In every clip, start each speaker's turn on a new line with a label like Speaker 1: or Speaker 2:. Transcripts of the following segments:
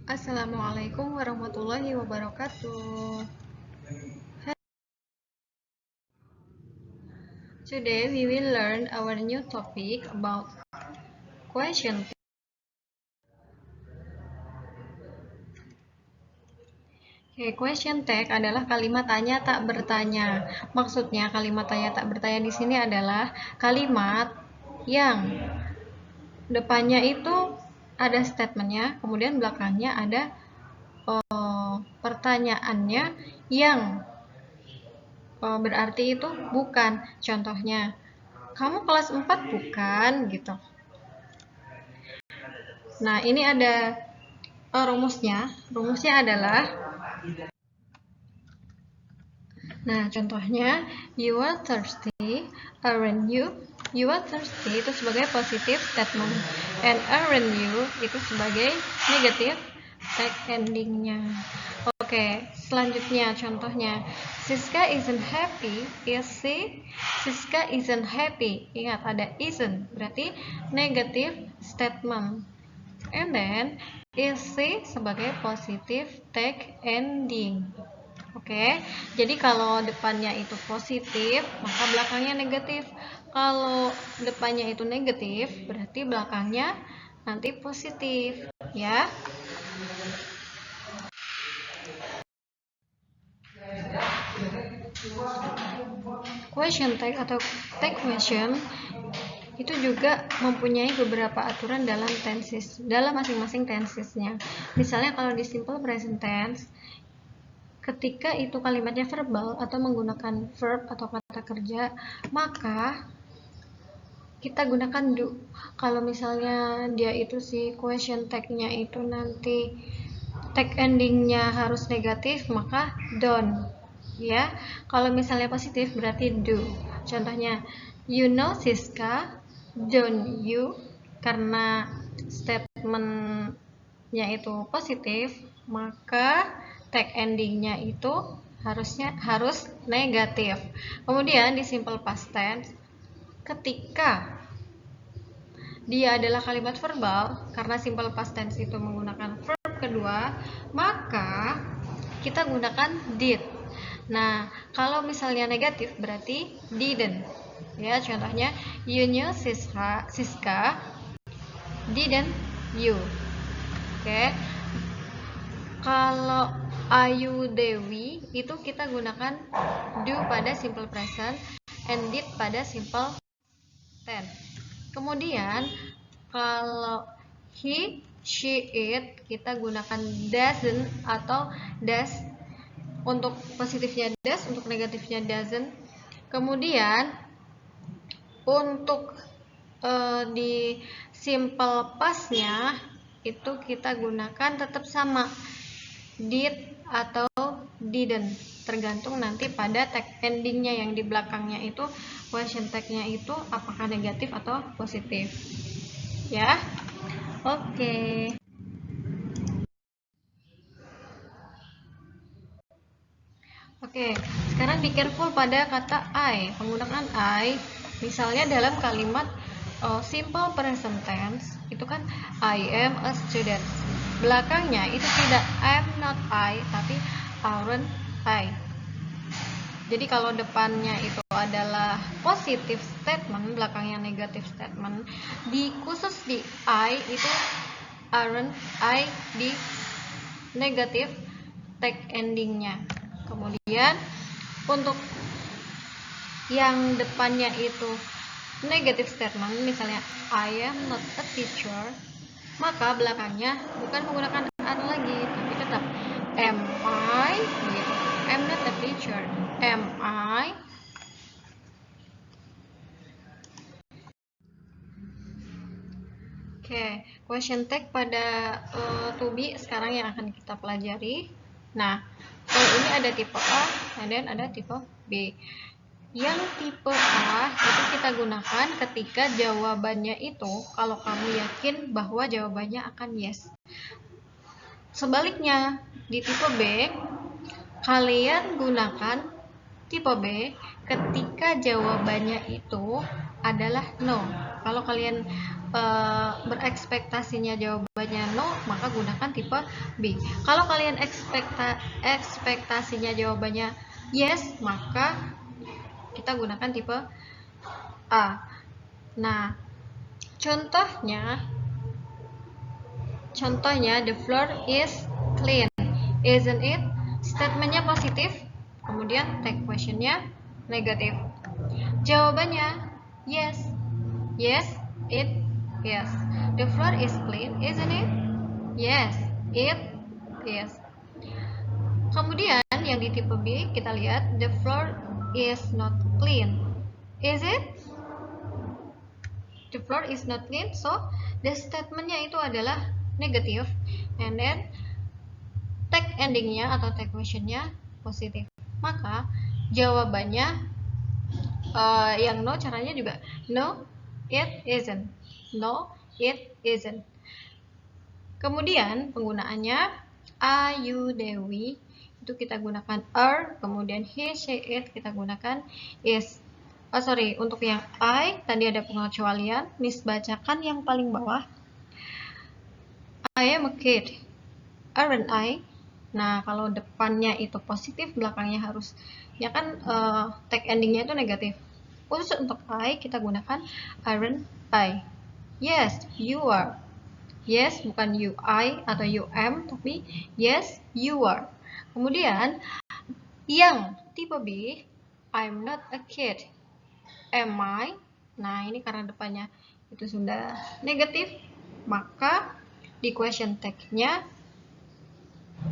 Speaker 1: Assalamualaikum warahmatullahi wabarakatuh. Today we will learn our new topic about question. Question tag adalah kalimat tanya tak bertanya. Maksudnya kalimat tanya tak bertanya di sini adalah kalimat yang depannya itu ada statementnya, kemudian belakangnya ada pertanyaannya yang berarti itu bukan. Contohnya, kamu kelas 4 bukan? Gitu. Nah, ini ada rumusnya. Rumusnya adalah, nah contohnya, you are thirsty, aren't you? You are thirsty itu sebagai positive statement, and aren't you itu sebagai negative tag endingnya. Oke, selanjutnya contohnya, Siska isn't happy, is she? Siska isn't happy. Ingat ada isn't, berarti negative statement. And then is she sebagai positive tag ending. Oke, jadi kalau depannya itu positif, maka belakangnya negatif. Kalau depannya itu negatif, berarti belakangnya nanti positif, ya. Question tag atau tag question itu juga mempunyai beberapa aturan dalam tenses, dalam masing-masing tensesnya. Misalnya kalau di simple present tense, ketika itu kalimatnya verbal atau menggunakan verb atau kata kerja, maka kita gunakan do. Kalau misalnya dia itu si question tag-nya itu nanti tag endingnya harus negatif, maka don't. Ya, kalau misalnya positif berarti do. Contohnya, you know Siska, don't you? Karena statementnya itu positif, maka tag endingnya itu harus negatif. Kemudian di simple past tense, ketika dia adalah kalimat verbal, karena simple past tense itu menggunakan verb kedua, maka kita gunakan did. Nah, kalau misalnya negatif berarti didn't. Ya, contohnya, you knew Siska, didn't you? Oke. Kalau Ayu Dewi itu kita gunakan do pada simple present and did pada simple tense. Kemudian kalau he, she, it kita gunakan doesn't atau does. Untuk positifnya does, untuk negatifnya doesn't. Kemudian untuk di simple past-nya itu kita gunakan tetap sama, did atau didn't, tergantung nanti pada tag endingnya yang di belakangnya itu, question tag-nya itu apakah negatif atau positif, ya. Oke. Oke, sekarang be careful pada kata I. Penggunaan I, misalnya dalam kalimat simple present tense, itu kan I am a student. Belakangnya itu tidak I'm not I, tapi aren't I. Jadi kalau depannya itu adalah positive statement, belakangnya negative statement, khusus di I itu aren't I di negative tag endingnya. Kemudian untuk yang depannya itu negative statement, misalnya I am not a teacher, maka belakangnya bukan menggunakan are lagi, tapi tetap am I gitu. I'm not a teacher, am I? Oke, question tag pada to be sekarang yang akan kita pelajari. Nah, kalau ini ada tipe A dan ada tipe B. Yang tipe A itu kita gunakan ketika jawabannya itu kalau kamu yakin bahwa jawabannya akan yes. Sebaliknya, di tipe B, kalian gunakan tipe B ketika jawabannya itu adalah no. Kalau kalian berekspektasinya jawabannya no, maka gunakan tipe B. Kalau kalian ekspektasinya jawabannya yes, maka kita gunakan tipe A. Nah, contohnya the floor is clean, isn't it? Statementnya positif, kemudian tag questionnya negatif. Jawabannya yes, yes, it is. The floor is clean, isn't it? Yes, it is. Kemudian yang di tipe B kita lihat the floor is not clean, is it? The floor is not clean, so the statementnya itu adalah negatif, and then tag endingnya atau tag questionnya positif. Maka jawabannya yang no caranya juga no, it isn't. No, it isn't. Kemudian penggunaannya Ayu Dewi itu kita gunakan are, kemudian he, she, it kita gunakan is. Untuk yang I tadi ada pengecualian, Miss bacakan yang paling bawah. I am a kid, aren't I? Nah, kalau depannya itu positif, belakangnya harus ya kan tag endingnya itu negatif. Khusus untuk I kita gunakan aren't I. Yes, you are. Yes, bukan you I atau you am, tapi yes, you are. Kemudian yang tipe B, I'm not a kid, am I? Nah, ini karena depannya itu sudah negatif, maka di question tag-nya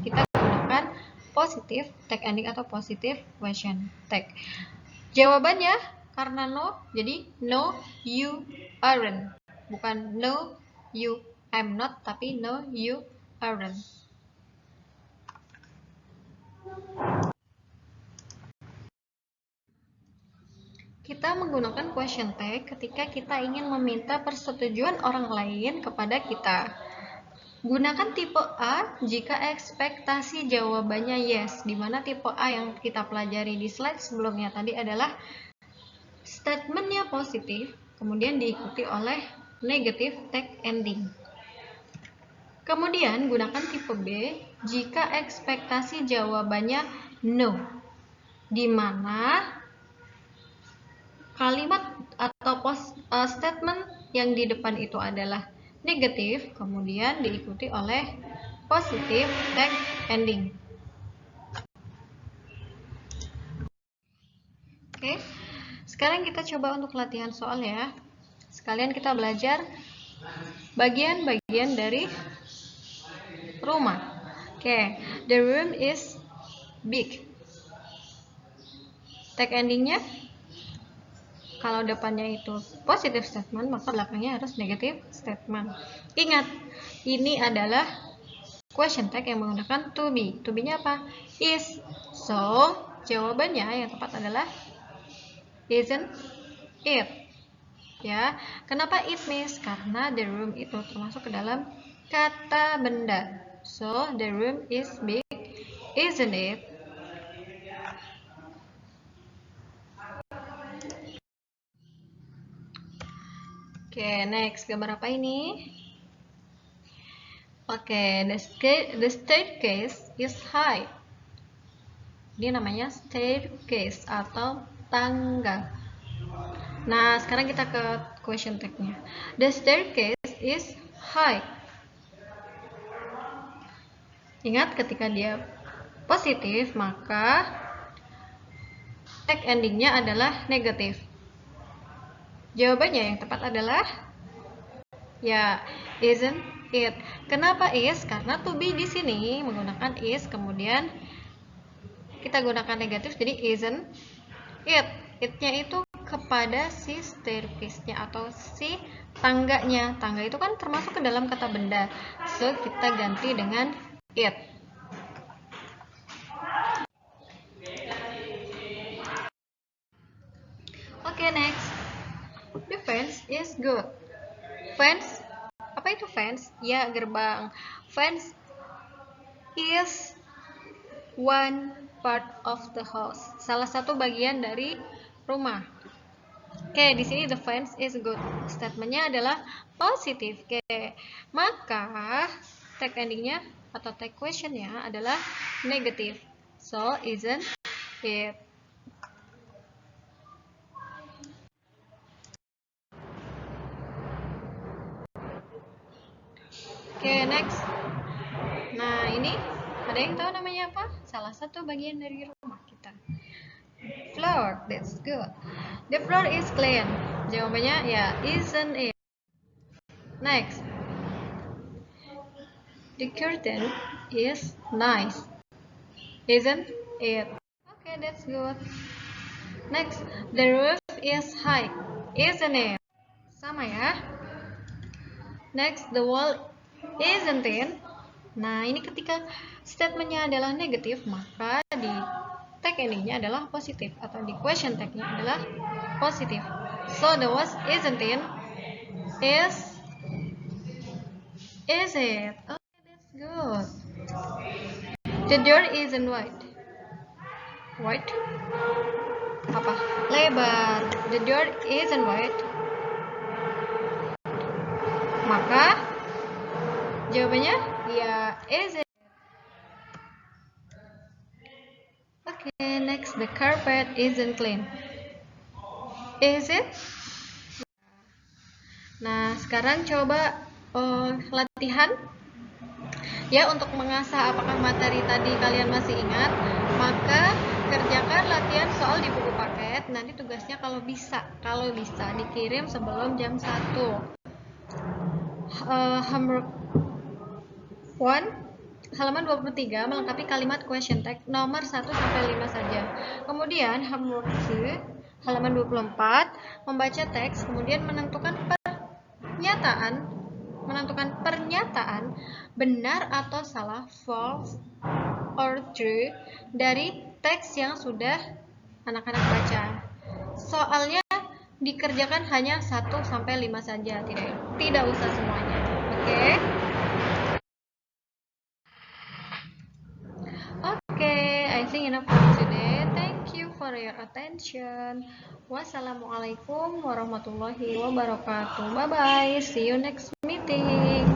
Speaker 1: kita gunakan positif tag ending atau positif question tag. Jawabannya karena no, jadi no, you aren't. Bukan no, you am not, tapi no, you aren't. Kita menggunakan question tag ketika kita ingin meminta persetujuan orang lain kepada kita. Gunakan tipe A jika ekspektasi jawabannya yes, di mana tipe A yang kita pelajari di slide sebelumnya tadi adalah statementnya positif, kemudian diikuti oleh negatif tag ending. Kemudian gunakan tipe B jika ekspektasi jawabannya no, di mana kalimat atau statement yang di depan itu adalah negatif, kemudian diikuti oleh positif tag ending. Oke, sekarang kita coba untuk latihan soal ya. Sekalian kita belajar bagian-bagian dari rumah. Oke, the room is big. Tag endingnya kalau depannya itu positive statement, maka belakangnya harus negative statement. Ingat, ini adalah question tag yang menggunakan to be. To be-nya apa? Is. So, jawabannya yang tepat adalah isn't it. Ya, kenapa it means? Karena the room itu termasuk ke dalam kata benda. So, the room is big, isn't it? Oke, next gambar apa ini? Oke, the staircase is high. Ini namanya staircase atau tangga. Nah, sekarang kita ke question tag-nya. The staircase is high. Ingat, ketika dia positif, maka tag endingnya adalah negatif. Jawabannya yang tepat adalah ya, isn't it. Kenapa is? Karena to be di sini menggunakan is, kemudian kita gunakan negatif, jadi isn't it. It-nya itu kepada si staircase-nya atau si tangganya. Tangga itu kan termasuk ke dalam kata benda. So, kita ganti dengan it. Oke, next. The fence is good. Fence, apa itu fence? Ya, gerbang. Fence is one part of the house. Salah satu bagian dari rumah. Oke, di sini the fence is good. Statementnya adalah positif. Oke, maka tag endingnya atau tag questionnya adalah negatif. So, isn't it? Oke, next. Nah, ini ada yang tahu namanya apa? Salah satu bagian dari rumah kita. Floor, that's good. The floor is clean. Jawabannya ya, isn't it? Next. The curtain is nice. Isn't it? Okay, that's good. Next, the roof is high. Isn't it? Sama ya. Next, the wall isn't it? Nah, ini ketika statementnya adalah negatif, maka di tag endingnya adalah positif, atau di question tagnya adalah positif. So, the was isn't it is it? Okay, that's good. The door isn't wide. Wide? Apa? Lebar. The door isn't wide. Maka jawabannya ya is it. Okay, next, the carpet isn't clean. Is it? Nah, sekarang coba latihan ya untuk mengasah apakah materi tadi kalian masih ingat. Maka kerjakan latihan soal di buku paket. Nanti tugasnya kalau bisa dikirim sebelum jam 1. Homework 1 halaman 23 melengkapi kalimat question tag nomor 1 sampai 5 saja. Kemudian homework 2 halaman 24 membaca teks, kemudian menentukan pernyataan benar atau salah, false or true dari teks yang sudah anak-anak baca. Soalnya dikerjakan hanya 1 sampai 5 saja, tidak usah semuanya. Oke? Okay, I think enough for today. Thank you for your attention. Wassalamualaikum warahmatullahi wabarakatuh. Bye bye. See you next meeting.